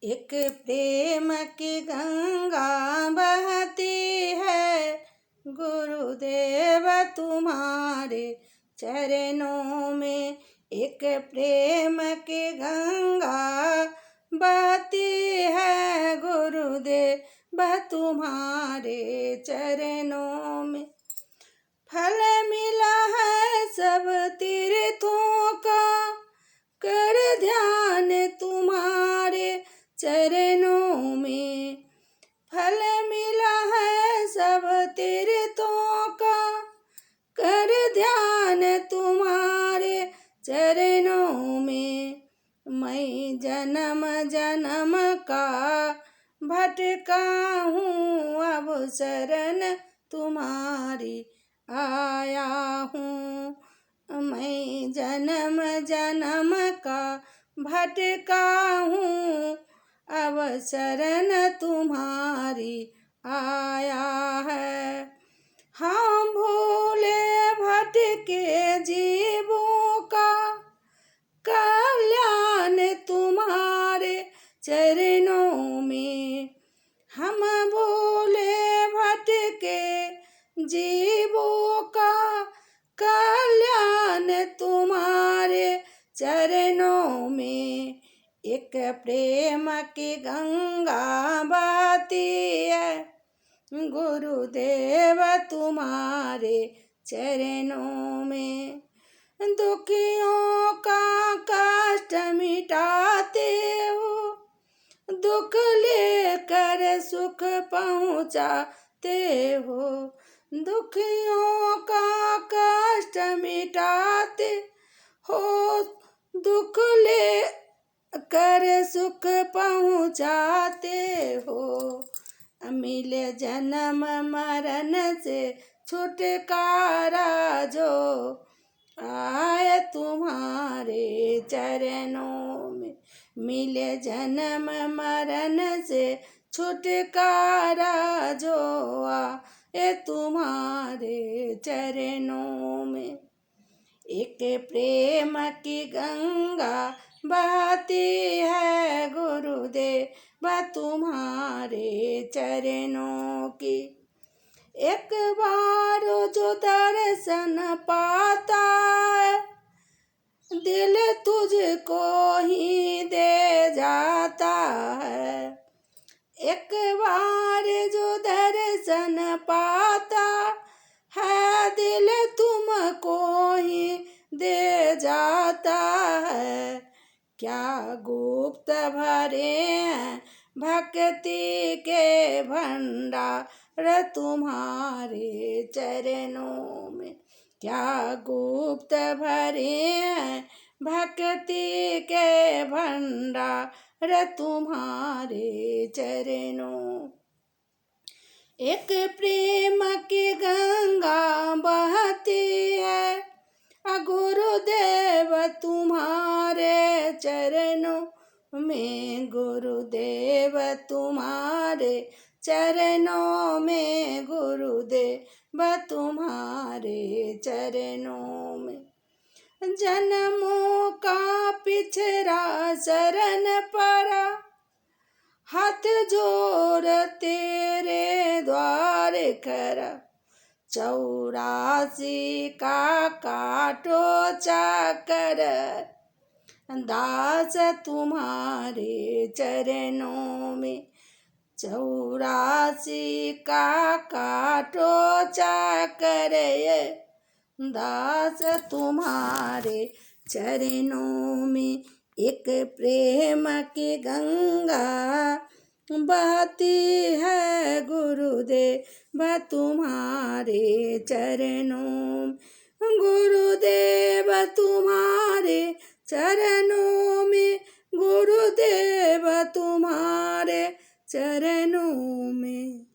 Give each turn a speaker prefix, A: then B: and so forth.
A: एक प्रेम की गंगा बहती है, गुरुदेव तुम्हारे चरणों में। एक प्रेम की गंगा बहती है, गुरुदेव तुम्हारे चरणों में। फल मिला है सब तीर्थों का, कर ध्यान तुम्हारे चरणों में। फल मिला है सब तीर्थों का, कर ध्यान तुम्हारे चरणों में। मैं जन्म जन्म का भटका हूँ, अब शरण तुम्हारी आया हूँ। मैं जन्म जन्म का भटका हूँ, अब शरण तुम्हारी आया है। हाँ, भूले भटके जीवों का कल्याण तुम्हारे चरणों में। हम भूले भटके जीवों का कल्याण तुम्हारे चरणों में। एक प्रेम की गंगा बहती है, गुरुदेव तुम्हारे चरणों में। दुखियों का कष्ट मिटाते हो, दुख लेकर सुख पहुँचाते हो। दुखियों का कष्ट मिटाते हो, दुख लेकर सुख पहुँचाते हो। मिले जन्म मरण से छुटकारा जो आए तुम्हारे चरणों में। मिले जन्म मरण से छुटकारा जो आए तुम्हारे चरणों में। एक प्रेम की गंगा बहती है, गुरुदेव तुम्हारे चरणों की। एक बार जो दर्शन पाता है, दिल तुझको ही दे जाता है। एक बार जो दर्शन पाता है, दिल तुमको ही दे जाता है। क्या गुप्त भरे हैं भक्ति के भंडार तुम्हारे चरणों में। क्या गुप्त भरे हैं भक्ति के भंडार तुम्हारे चरणों। एक प्रेम की गंगा बहती है, गुरुदेव तुम्हारे चरणों में। गुरुदेव तुम्हारे चरणों में, गुरुदेव तुम्हारे चरणों में। जन्मों का पिछड़ा शरण पड़ा, हाथ जोड़ तेरे द्वार खड़ा। 84 का काटो चाकर, दास तुम्हारे चरणों में। 84 का काटो चाकर, दास तुम्हारे चरणों में। एक प्रेम की गंगा बहती है, गुरुदेव तुम्हारे चरणों। गुरुदेव तुम्हारे चरणों में, गुरुदेव तुम्हारे चरणों में।